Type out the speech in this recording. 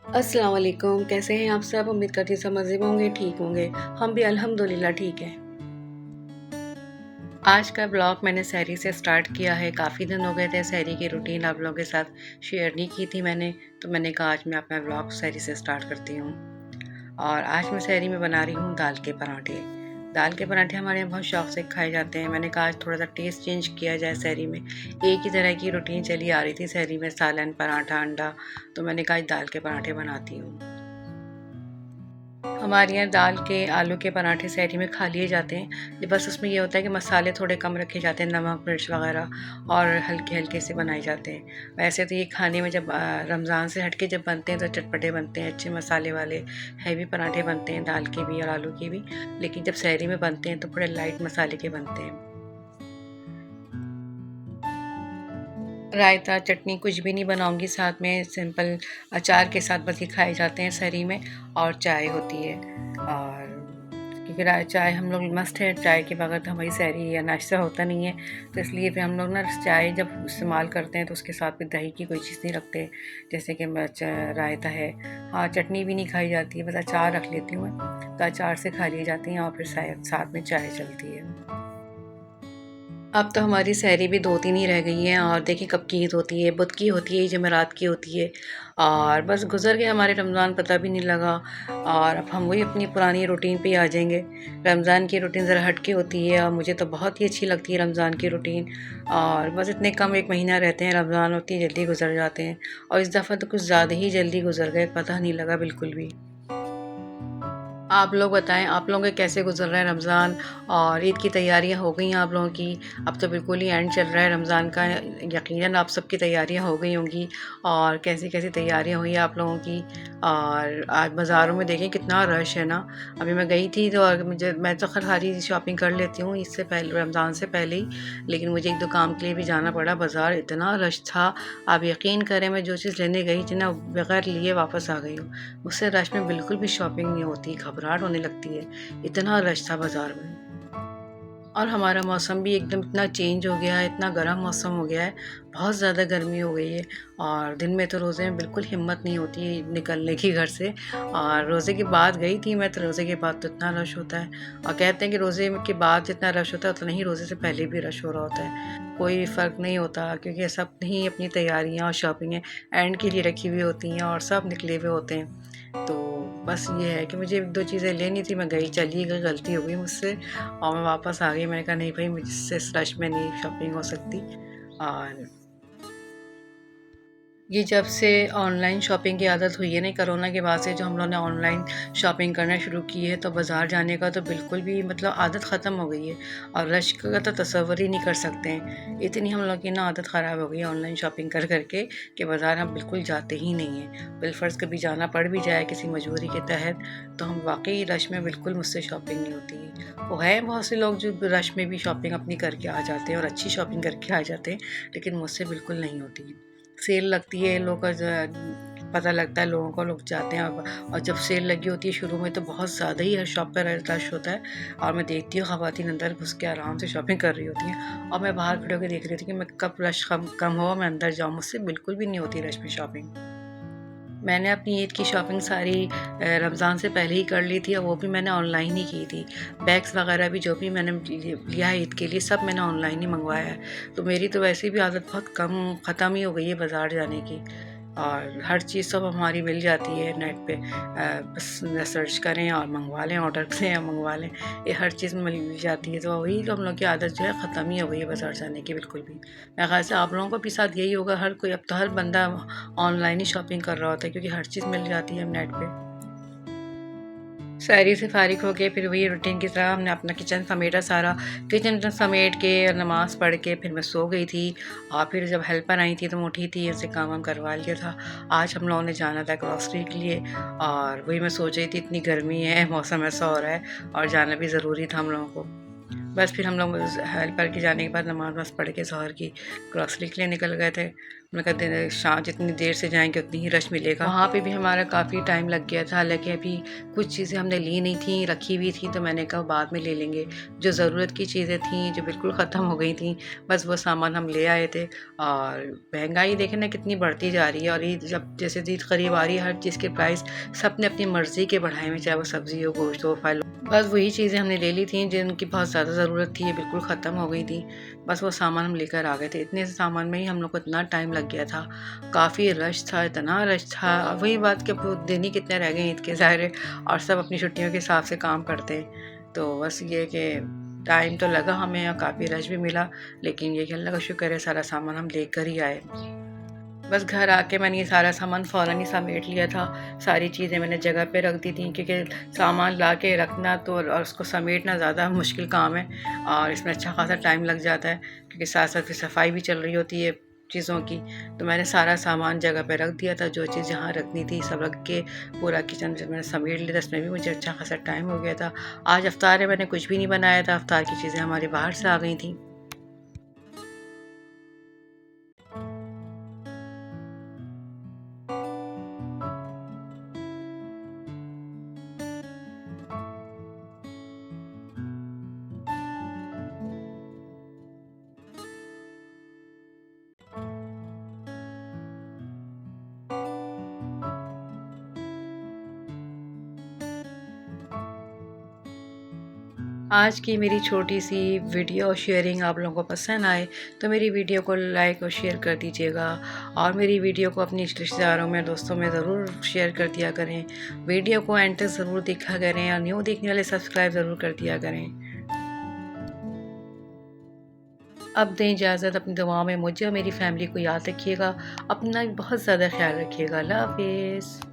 अस्सलाम वालेकुम, कैसे हैं आप सब? उम्मीद करती हूँ सब मज़े में होंगे, ठीक होंगे। हम भी अल्हम्दुलिल्लाह ठीक हैं। आज का ब्लॉग मैंने सहरी से स्टार्ट किया है। काफ़ी दिन हो गए थे सहरी की रूटीन आप लोगों के साथ शेयर नहीं की थी मैंने, तो मैंने कहा आज मैं अपना ब्लॉग सहरी से स्टार्ट करती हूँ। और आज मैं सहरी में बना रही हूँ दाल के पराठे। दाल के पराठे हमारे यहाँ बहुत शौक़ से खाए जाते हैं। मैंने कहा आज थोड़ा-सा टेस्ट चेंज किया जाए सहरी में। एक ही तरह की रूटीन चली आ रही थी सहरी में सालन, पराठा, अंडा, तो मैंने कहा आज दाल के पराठे बनाती हूँ। हमारे यहाँ दाल के आलू के पराठे सहरी में खा लिए जाते हैं। बस उसमें ये होता है कि मसाले थोड़े कम रखे जाते हैं, नमक, मिर्च वग़ैरह, और हल्के-हल्के से बनाए जाते हैं। वैसे तो ये खाने में जब रमज़ान से हट के जब बनते हैं तो चटपटे बनते हैं, अच्छे मसाले वाले हैवी पराठे बनते हैं, दाल के भी और आलू के भी। लेकिन जब सहरी में बनते हैं तो थोड़े लाइट मसाले के बनते हैं। रायता, चटनी कुछ भी नहीं बनाऊँगी साथ में, सिंपल अचार के साथ बस ये खाए जाते हैं सहरी में, और चाय होती है। और क्योंकि चाय हम लोग मस्ट है, चाय के बगैर तो हमारी सहरी या नाश्ता होता नहीं है, तो इसलिए फिर हम लोग ना चाय जब इस्तेमाल करते हैं तो उसके साथ फिर दही की कोई चीज़ नहीं रखते, जैसे कि रायता है। हाँ, चटनी भी नहीं खाई जाती है, बस अचार रख लेती हूँ मैं, तो अचार से खा ली जाती हैं और फिर साथ में चाय चलती है। अब तो हमारी सहरी भी 2-3 ही रह गई हैं, और देखिए कब की ईद होती है, बुध की होती है, जुमेरात की होती है, और बस गुज़र गए हमारे रमज़ान, पता भी नहीं लगा। और अब हम वही अपनी पुरानी रूटीन पे ही आ जाएँगे। रमज़ान की रूटीन ज़रा हट के होती है और मुझे तो बहुत ही अच्छी लगती है रमज़ान की रूटीन। और बस इतने कम 1 महीना रहते हैं रमज़ान, उतनी जल्दी गुज़र जाते हैं, और इस दफ़ा तो कुछ ज़्यादा ही जल्दी गुज़र गए, पता नहीं लगा बिल्कुल भी। आप लोग बताएँ, आप लोगों के कैसे गुज़र रहा है रमज़ान, और ईद की तैयारियाँ हो गई हैं आप लोगों की? अब तो बिल्कुल ही एंड चल रहा है रमज़ान का, यकीनन आप सबकी तैयारियाँ हो गई होंगी, और कैसी-कैसी तैयारियाँ हुई आप लोगों की? और आज बाज़ारों में देखें कितना रश है ना। अभी मैं गई थी तो मैं तो खैर सारी शॉपिंग कर लेती हूँ इससे पहले, रमज़ान से पहले ही, लेकिन मुझे 1-2 काम के लिए भी जाना पड़ा बाज़ार, इतना रश था। आप यकीन करें, मैं जो चीज़ लेने गई थी ना, बगैर लिए वापस आ गई हूँ। मुझसे रश में बिल्कुल भी शॉपिंग नहीं होती, घबराहट होने लगती है, इतना रश था बाज़ार में। और हमारा मौसम भी एकदम इतना चेंज हो गया है, इतना गर्म मौसम हो गया है, बहुत ज़्यादा गर्मी हो गई है, और दिन में तो रोज़े में बिल्कुल हिम्मत नहीं होती निकलने की घर से। और रोज़े के बाद गई थी मैं, तो रोज़े के बाद तो इतना रश होता है, और कहते हैं कि रोज़े के बाद जितना रश होता है उतना ही रोज़े से पहले भी रश हो रहा होता है। कोई फ़र्क नहीं होता, क्योंकि सब ही अपनी तैयारियाँ और शॉपिंगें एंड के लिए रखी हुई होती हैं, और सब निकले हुए होते हैं। तो बस ये है कि मुझे 1-2 चीज़ें लेनी थी, मैं चली गई, गलती हो गई मुझसे, और मैं वापस आ गई। मैंने कहा नहीं भाई, मुझसे इस रश में नहीं शॉपिंग हो सकती। और ये जब से ऑनलाइन शॉपिंग की आदत हुई है ना, कोरोना के बाद से जो हम लोगों ने ऑनलाइन शॉपिंग करना शुरू की है, तो बाज़ार जाने का तो बिल्कुल भी मतलब आदत ख़त्म हो गई है, और रश का तो तसव्वुर ही नहीं कर सकते हैं। इतनी हम लोग की ना आदत ख़राब हो गई है ऑनलाइन शॉपिंग कर के, कि बाज़ार हम बिल्कुल जाते ही नहीं हैं। बिलफ़र्ज़ कभी जाना पड़ भी जाए किसी मजबूरी के तहत, तो हम वाक़ई रश में बिल्कुल मुझसे शॉपिंग नहीं होती है। वो है बहुत से लोग जो रश में भी शॉपिंग अपनी करके आ जाते हैं, और अच्छी शॉपिंग करके आ जाते हैं, लेकिन मुझसे बिल्कुल नहीं होती है। सेल लगती है, लोग का पता लगता है लोगों को, लोग जाते हैं, और जब सेल लगी होती है शुरू में तो बहुत ज़्यादा ही हर शॉप पर रश होता है, और मैं देखती हूँ ख़वातीन अंदर घुस के आराम से शॉपिंग कर रही होती हैं, और मैं बाहर खड़े होकर देख रही होती हूँ कि मैं कब रश कम कम हो, मैं अंदर जाऊँ। मुझसे बिल्कुल भी नहीं होती रश में शॉपिंग। मैंने अपनी ईद की शॉपिंग सारी रमज़ान से पहले ही कर ली थी, और वो भी मैंने ऑनलाइन ही की थी। बैग्स वग़ैरह भी जो भी मैंने लिया है ईद के लिए, सब मैंने ऑनलाइन ही मँगवाया है। तो मेरी तो वैसे भी आदत बहुत कम ख़त्म ही हो गई है बाज़ार जाने की, और हर चीज़ सब हमारी मिल जाती है नेट पे। बस सर्च करें और मँगवा लें, ऑर्डर करें और मँगवा लें, ये हर चीज़ मिल जाती है। तो वही तो हम लोग की आदत जो है ख़त्म ही हो गई है बाज़ार जाने की बिल्कुल भी। मेरे ख़्याल से आप लोगों को भी साथ यही होगा, हर कोई अब तो हर बंदा ऑनलाइन ही शॉपिंग कर रहा होता है, क्योंकि हर चीज़ मिल जाती है नेट पे। शायरी से फ़ारिग हो के फिर वही रूटीन की तरह हमने अपना किचन समेटा सारा। किचन समेट के नमाज़ पढ़ के फिर मैं सो गई थी, और फिर जब हेल्पर आई थी तो मैं उठी थी, उनसे काम वाम करवा लिया था। आज हम लोगों ने जाना था ग्रॉसरी के लिए, और वही मैं सोच रही थी इतनी गर्मी है, मौसम ऐसा हो रहा है, और जाना भी ज़रूरी था हम लोगों को। बस फिर हम लोग हेल्पर के जाने के बाद नमाज़ वमाज़ पढ़ के ज़ोहर की ग्रॉसरी के लिए निकल गए थे। मैंने कहा दिन शाम जितनी देर से जाएंगे उतनी ही रश मिलेगा। वहाँ पे भी हमारा काफ़ी टाइम लग गया था, हालांकि अभी कुछ चीज़ें हमने ली नहीं थी, रखी हुई थी, तो मैंने कहा बाद में ले लेंगे। जो ज़रूरत की चीज़ें थी जो बिल्कुल ख़त्म हो गई थी, बस वो सामान हम ले आए थे। और महंगाई देखें ना कितनी बढ़ती जा रही है, और ईद जब जैसे ईद करीब आ रही है, हर चीज़ के प्राइस सब ने अपनी मर्ज़ी के बढ़ाए हुए, चाहे वो सब्ज़ी हो, गोश्त हो, फल हो। बस वही चीज़ें हमने ले ली थी जिनकी बहुत ज़्यादा ज़रूरत थी, ये बिल्कुल ख़त्म हो गई थी। बस वो सामान हम लेकर आ गए थे। इतने से सामान में ही हम लोग को इतना टाइम लग गया था, काफ़ी रश था, इतना रश था। वही बात कि अब दिन ही कितने रह गए ईद के, ज़ाहिर है, और सब अपनी छुट्टियों के हिसाब से काम करते हैं। तो बस ये कि टाइम तो लगा हमें और काफ़ी रश भी मिला, लेकिन ये कि अल्लाह का शुक्र है सारा सामान हम लेकर ही आए। बस घर आके मैंने ये सारा सामान फ़ौरन ही समेट लिया था। सारी चीज़ें मैंने जगह पे रख दी थी, क्योंकि सामान ला के रखना तो और उसको समेटना ज़्यादा मुश्किल काम है, और इसमें अच्छा खासा टाइम लग जाता है, क्योंकि साथ साथ फिर सफाई भी चल रही होती है चीज़ों की। तो मैंने सारा सामान जगह पे रख दिया था, जो चीज़ जहाँ रखनी थी सब रख के पूरा किचन जब मैंने समेट लिया था, इसमें भी मुझे अच्छा खासा टाइम हो गया था। आज इफ्तार है, मैंने कुछ भी नहीं बनाया था, इफ्तार की चीज़ें हमारी बाहर से आ गई थी। आज की मेरी छोटी सी वीडियो शेयरिंग आप लोगों को पसंद आए तो मेरी वीडियो को लाइक और शेयर कर दीजिएगा, और मेरी वीडियो को अपने रिश्तेदारों में, दोस्तों में ज़रूर शेयर कर दिया करें। वीडियो को एंड तक ज़रूर देखा करें, और न्यू देखने वाले सब्सक्राइब ज़रूर कर दिया करें। अब दें इजाज़त, अपनी दुआओं में मुझे और मेरी फैमिली को याद रखिएगा। अपना बहुत ज़्यादा ख्याल रखिएगा। अल्लाह हाफिज़।